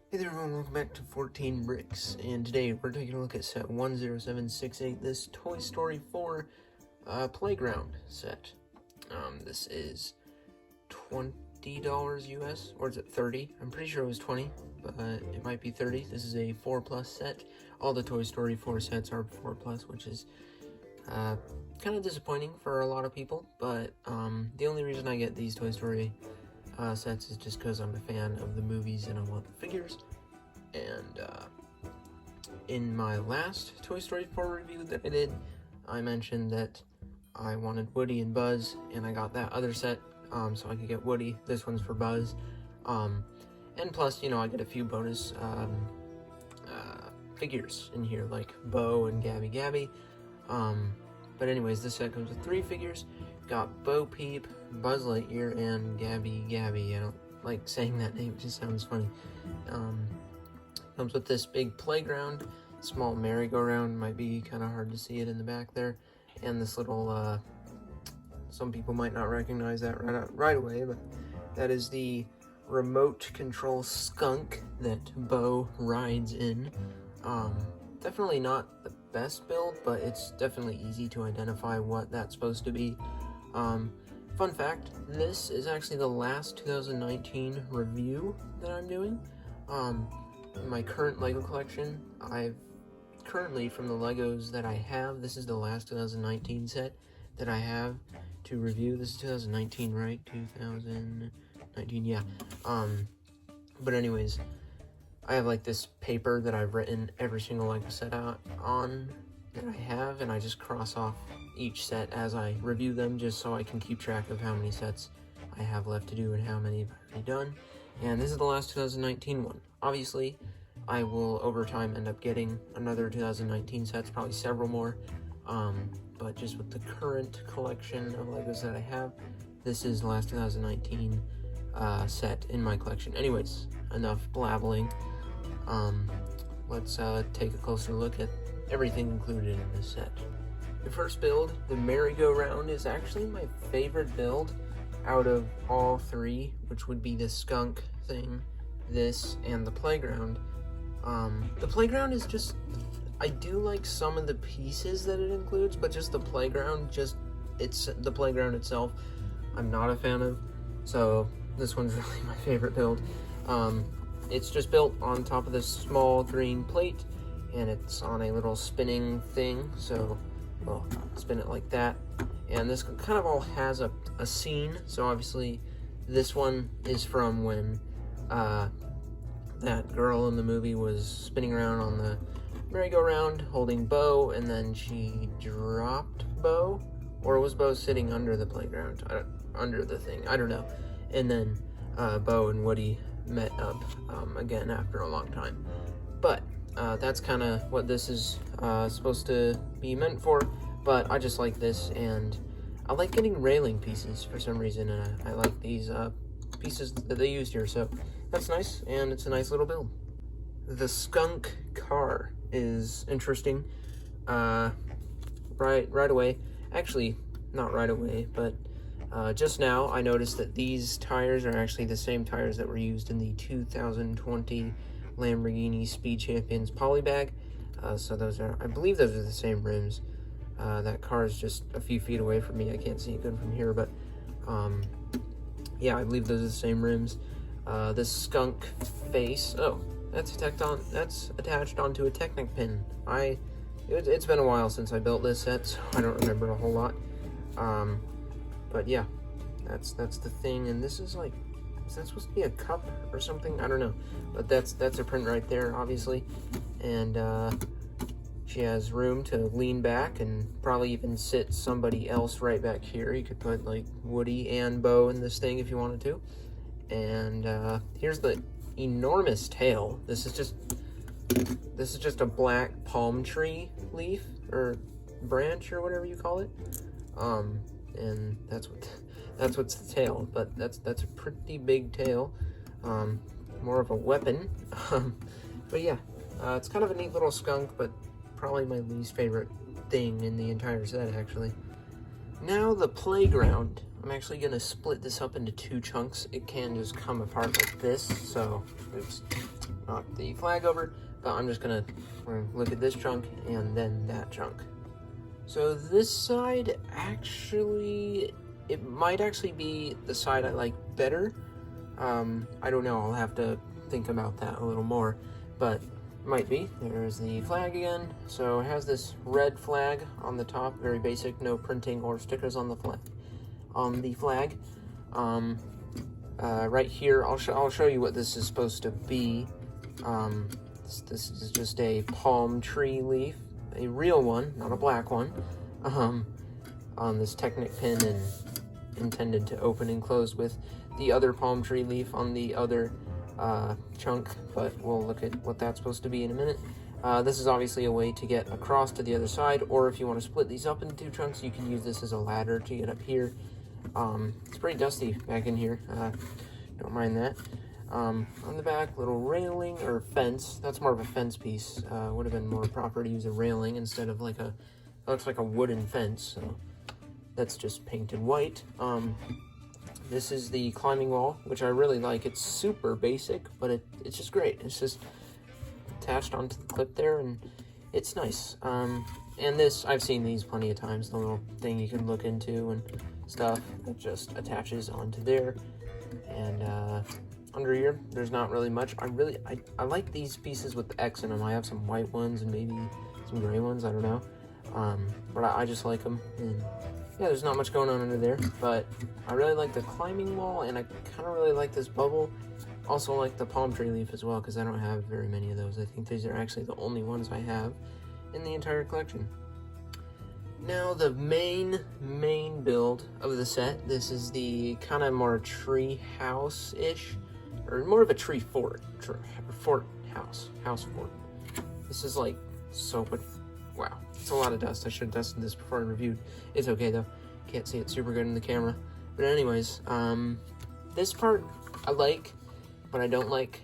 Hey there everyone, welcome back to 14 Bricks, and today we're taking a look at set 10768, this Toy Story 4 Playground set. This is $20 US, or is it 30? I'm pretty sure it was 20, but it might be 30. This is a 4+ set. All the Toy Story 4 sets are 4+, which is kind of disappointing for a lot of people, but the only reason I get these Toy Story sets is just because I'm a fan of the movies and I want the figures. And in my last Toy Story 4 review that I did, I mentioned that I wanted Woody and Buzz, and I got that other set so I could get Woody. This one's for Buzz. And plus, you know, I get a few bonus figures in here, like Bo and Gabby. But anyways, this set comes with 3 figures. Got Bo Peep, Buzz Lightyear, and Gabby. I don't like saying that name, it just sounds funny. Comes with this big playground, small merry-go-round, might be kind of hard to see it in the back there, and this little, some people might not recognize that right away, but that is the remote control skunk that Bo rides in. Definitely not the best build, but it's definitely easy to identify what that's supposed to be. Fun fact, this is actually the last 2019 review that I'm doing. In my current LEGO collection, currently from the LEGOs that I have, this is the last 2019 set that I have to review. This is 2019, right? 2019, yeah. But anyways, I have like this paper that I've written every single LEGO set out on that I have, and I just cross off each set as I review them, just so I can keep track of how many sets I have left to do and how many I've already done. And this is the last 2019 one. Obviously, I will over time end up getting another 2019 sets, probably several more. But just with the current collection of LEGOs that I have, this is the last 2019 set in my collection. Anyways, enough blabbling. Let's take a closer look at everything included in this set. The first build, the merry-go-round, is actually my favorite build out of all 3, which would be the skunk thing, this, and the playground. The playground is just, I do like some of the pieces that it includes, but just the playground, it's the playground itself, I'm not a fan of, so this one's really my favorite build. It's just built on top of this small green plate, and it's on a little spinning thing, so well, spin it like that. And this kind of all has a scene, so obviously this one is from when that girl in the movie was spinning around on the merry-go-round holding Bo, and then she dropped Bo, or was Bo sitting under the playground, under the thing, I don't know. And then Bo and Woody met up again after a long time. But that's kind of what this is supposed to be meant for, but I just like this, and I like getting railing pieces for some reason, and I like these pieces that they used here, so that's nice, and it's a nice little build. The Skunk Car is interesting. Right away, actually, not right away, but just now I noticed that these tires are actually the same tires that were used in the 2020 Lamborghini Speed Champions Polybag. So those are, I believe those are the same rims. That car is just a few feet away from me. I can't see it good from here, but yeah, I believe those are the same rims. This skunk face, oh, that's attached onto a Technic pin. It's been a while since I built this set, so I don't remember a whole lot. But yeah, that's the thing, and this is like, is that supposed to be a cup or something? I don't know, but that's a print right there, obviously. And she has room to lean back and probably even sit somebody else right back here. You could put like Woody and Bo in this thing if you wanted to. And here's the enormous tail. This is just a black palm tree leaf or branch or whatever you call it. And that's what's the tail, but that's a pretty big tail. More of a weapon. But yeah, it's kind of a neat little skunk, but probably my least favorite thing in the entire set, actually. Now the playground. I'm actually going to split this up into 2 chunks. It can just come apart like this, so it's knock the flag over, but I'm just gonna look at this chunk and then that chunk. So this side, actually, it might actually be the side I like better. I don't know, I'll have to think about that a little more, but might be. There's the flag again. So it has this red flag on the top, very basic, no printing or stickers on the flag. Right here, I'll show you what this is supposed to be. This is just a palm tree leaf, a real one, not a black one, on this Technic pin, and intended to open and close with the other palm tree leaf on the other chunk, but we'll look at what that's supposed to be in a minute. This is obviously a way to get across to the other side, or if you want to split these up into two chunks, you can use this as a ladder to get up here. It's pretty dusty back in here, don't mind that. On the back, little railing or fence. That's more of a fence piece. Would have been more proper to use a railing instead of like looks like a wooden fence, so that's just painted white. This is the climbing wall, which I really like. It's super basic, but it's just great. It's just attached onto the clip there, and it's nice. And this, I've seen these plenty of times, the little thing you can look into and stuff that just attaches onto there. And under here, there's not really much. I like these pieces with the X in them. I have some white ones and maybe some gray ones, I don't know. But I just like them. And yeah, there's not much going on under there, but I really like the climbing wall, and I kind of really like this bubble. Also like the palm tree leaf as well, because I don't have very many of those. I think these are actually the only ones I have in the entire collection. Now the main build of the set. This is the kind of more tree house-ish, or more of a tree fort, house fort. This is like so, but wow, it's a lot of dust. I should have dusted this before I reviewed. It's okay though. Can't see it super good in the camera. But anyways, this part I like, but I don't like.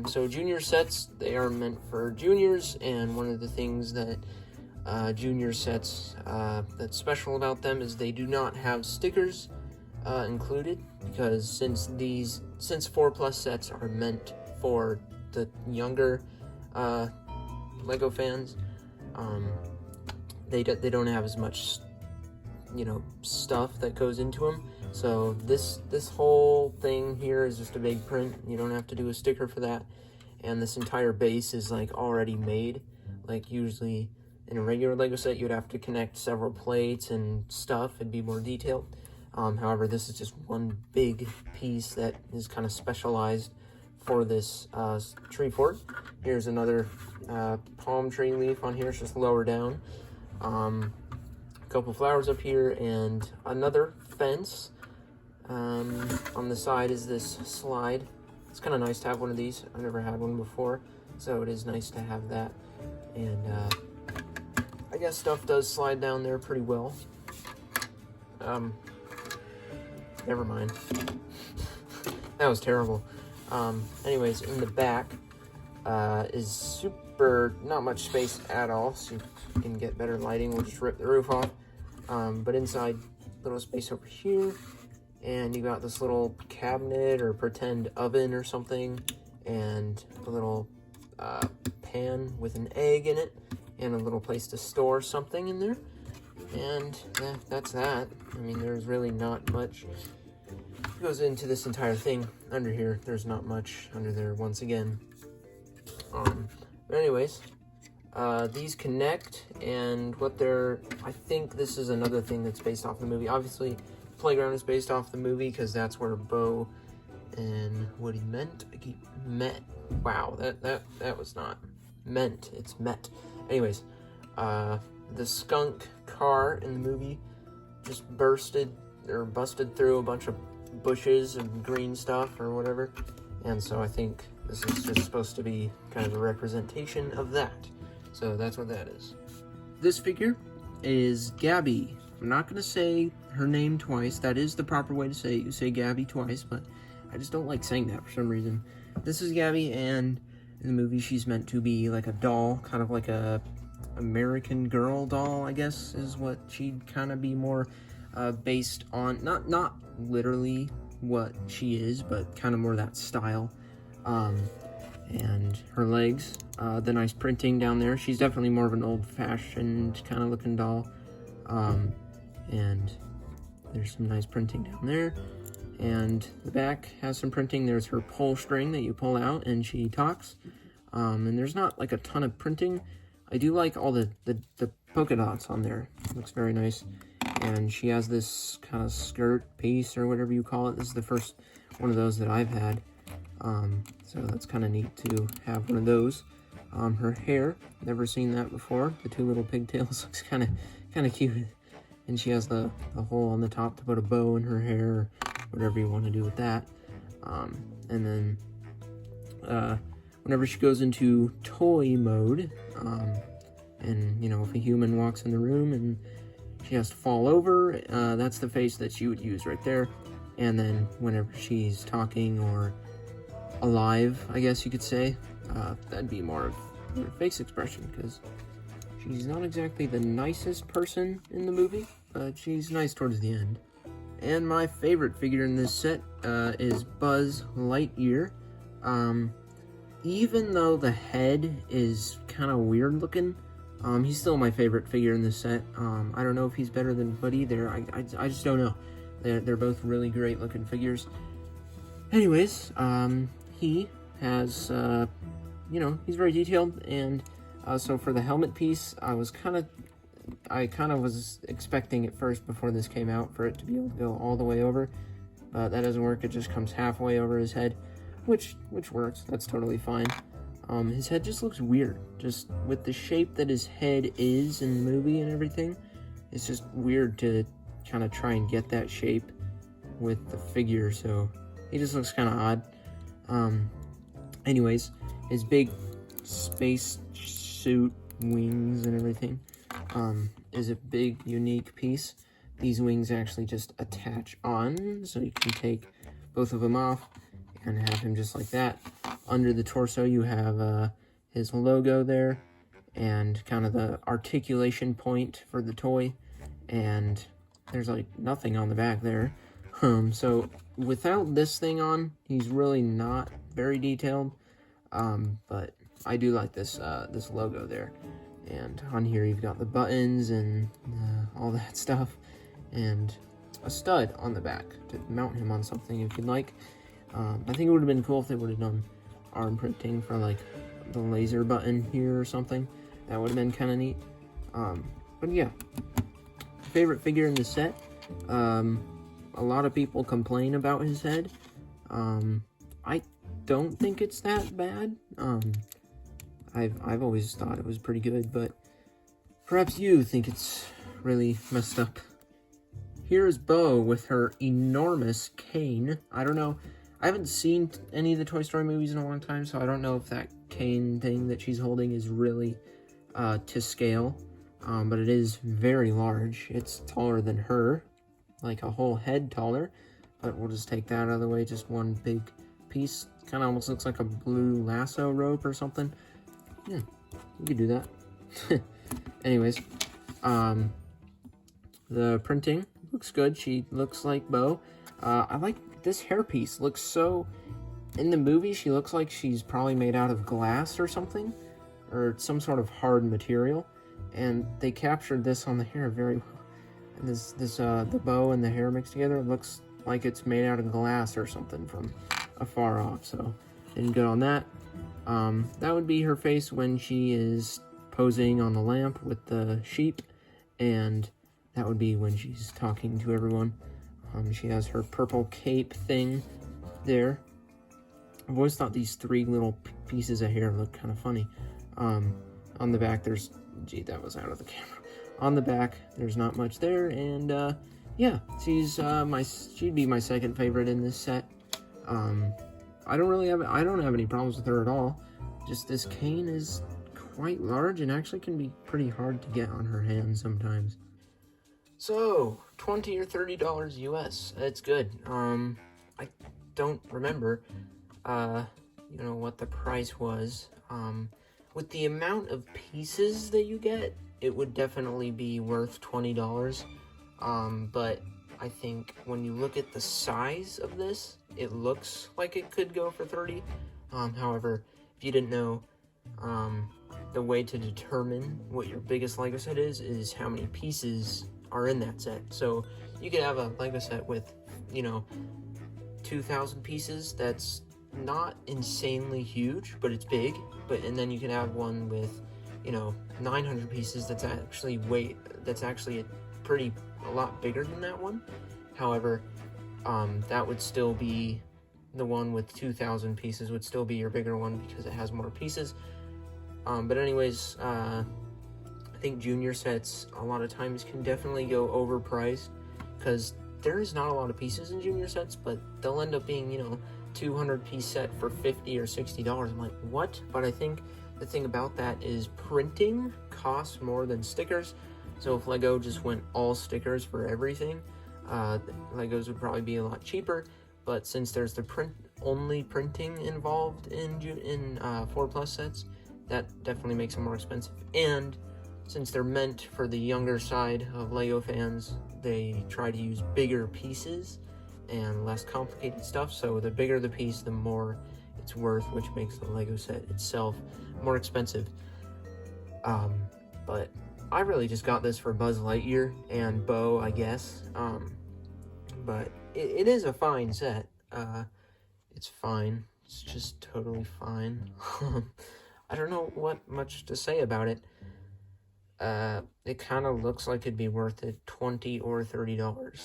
So junior sets, they are meant for juniors, and one of the things that junior sets that's special about them is they do not have stickers included, because since 4+ sets are meant for the younger Lego fans, they don't have as much, stuff that goes into them. So this whole thing here is just a big print. You don't have to do a sticker for that. And this entire base is like already made. Like usually in a regular Lego set, you'd have to connect several plates and stuff. It'd be more detailed. However, this is just one big piece that is kind of specialized for this tree fort. Here's another palm tree leaf on here. It's just lower down. A couple flowers up here, and another fence. On the side is this slide. It's kind of nice to have one of these. I've never had one before, so it is nice to have that. And I guess stuff does slide down there pretty well. Never mind. That was terrible. Anyways, in the back is not much space at all, so you can get better lighting. We'll just rip the roof off. But inside, little space over here, and you got this little cabinet or pretend oven or something, and a little pan with an egg in it, and a little place to store something in there. And that's that. I mean, there's really not much goes into this entire thing. Under here, there's not much under there once again. But anyways, these connect, and I think this is another thing that's based off the movie. Obviously, Playground is based off the movie, because that's where Bo and Woody met. Wow, that was not meant. It's met. Anyways, the Skunk Car in the movie just busted through a bunch of bushes and green stuff or whatever, and so I think this is just supposed to be kind of a representation of that. So that's what that is. This figure is Gabby. I'm not going to say her name twice. That is the proper way to say it. You say Gabby twice, but I just don't like saying that for some reason. This is Gabby, and in the movie she's meant to be like a doll, kind of like a American Girl doll, I guess, is what she'd kind of be more based on. Not literally what she is, but kind of more that style. and her legs, the nice printing down there. She's definitely more of an old-fashioned kind of looking doll, and there's some nice printing down there. And the back has some printing. There's her pull string that you pull out and she talks. And there's not like a ton of printing. I do like all the polka dots on there. It looks very nice. And she has this kind of skirt piece or whatever you call it. This is the first one of those that I've had. So that's kind of neat to have one of those. Her hair, never seen that before. The two little pigtails looks kind of cute. And she has the hole on the top to put a bow in her hair, or whatever you want to do with that. And then whenever she goes into toy mode, and you know, if a human walks in the room and she has to fall over, that's the face that she would use right there. And then whenever she's talking or alive, I guess you could say, that'd be more of her face expression, because she's not exactly the nicest person in the movie, but she's nice towards the end. And my favorite figure in this set is Buzz Lightyear. Even though the head is kind of weird looking, he's still my favorite figure in this set. I don't know if he's better than Buddy there. I just don't know. They're both really great looking figures. Anyways, he has, you know, he's very detailed, and so for the helmet piece, I kind of was expecting at first before this came out for it to be able to go all the way over, but that doesn't work. It just comes halfway over his head, which works. That's totally fine. His head just looks weird, just with the shape that his head is in the movie and everything. It's just weird to kind of try and get that shape with the figure, so he just looks kind of odd. Anyways, his big space suit wings and everything is a big unique piece. These wings actually just attach on, so you can take both of them off and have him just like that. Under the torso you have his logo there and kind of the articulation point for the toy, and there's like nothing on the back there. So without this thing on, he's really not very detailed, but I do like this this logo there. And on here you've got the buttons and all that stuff, and a stud on the back to mount him on something if you'd like. I think it would have been cool if they would have done arm printing for like the laser button here or something. That would have been kind of neat. But yeah, favorite figure in the set. A lot of people complain about his head. I don't think it's that bad. I've always thought it was pretty good, but perhaps you think it's really messed up. Here's Bo with her enormous cane. I don't know. I haven't seen any of the Toy Story movies in a long time, so I don't know if that cane thing that she's holding is really to scale. But it is very large. It's taller than her, like a whole head taller. But we'll just take that out of the way. Just one big piece. Kind of almost looks like a blue lasso rope or something. Yeah, you could do that. Anyways, the printing looks good. She looks like Bo. I like this hairpiece. Looks so... In the movie, she looks like she's probably made out of glass or something, or some sort of hard material. And they captured this on the hair very well. And the bow and the hair mixed together, it looks like it's made out of glass or something from afar off. So, didn't good on that. That would be her face when she is posing on the lamp with the sheep, and that would be when she's talking to everyone. She has her purple cape thing there. I've always thought these three little pieces of hair look kind of funny. On the back, there's... Gee, that was out of the camera. On the back, there's not much there, and yeah, she'd be my second favorite in this set. I don't have any problems with her at all. Just this cane is quite large and actually can be pretty hard to get on her hands sometimes. So, $20 or $30 US. It's good. I don't remember, you know, what the price was. With the amount of pieces that you get, it would definitely be worth $20. But I think when you look at the size of this, it looks like it could go for $30. However, if you didn't know, the way to determine what your biggest Lego set is how many pieces are in that set. So you could have a Lego set with, 2,000 pieces. That's not insanely huge, but it's big. And then you can have one with, 900 pieces. That's actually a lot bigger than that one. However, that would still be, the one with 2,000 pieces would still be your bigger one because it has more pieces. But anyways, I think junior sets a lot of times can definitely go overpriced because there is not a lot of pieces in junior sets, but they'll end up being, 200 piece set for $50 or $60. I'm like, what? But I think the thing about that is printing costs more than stickers. So if Lego just went all stickers for everything, Legos would probably be a lot cheaper. But since there's the only printing involved in 4+ sets, that definitely makes them more expensive. And since they're meant for the younger side of Lego fans, they try to use bigger pieces and less complicated stuff. So the bigger the piece, the more it's worth, which makes the Lego set itself more expensive. But I really just got this for Buzz Lightyear and Bo, I guess. But it is a fine set. It's fine. It's just totally fine. I don't know what much to say about it. It kind of looks like it'd be worth it, $20 or $30.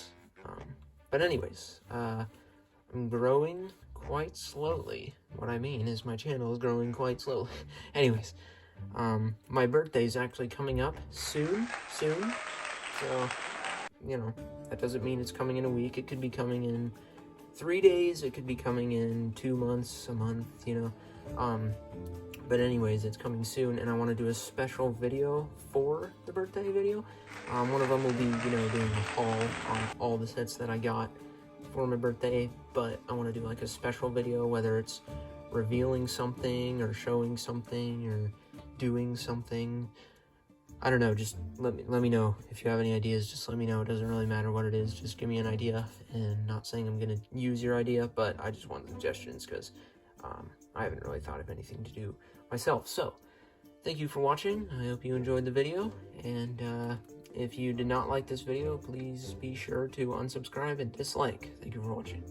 But anyways, I'm growing quite slowly. What I mean is my channel is growing quite slowly. Anyways, my birthday's actually coming up soon. So, that doesn't mean it's coming in a week. It could be coming in 3 days. It could be coming in 2 months, a month, But anyways, it's coming soon, and I want to do a special video for the birthday video. One of them will be, doing a haul on all the sets that I got for my birthday, but I want to do like a special video, whether it's revealing something or showing something or doing something. I don't know, just let me know if you have any ideas. Just let me know. It doesn't really matter what it is, just give me an idea. And not saying I'm gonna use your idea, but I just want suggestions because I haven't really thought of anything to do myself. So thank you for watching. I hope you enjoyed the video, and if you did not like this video, please be sure to unsubscribe and dislike. Thank you for watching.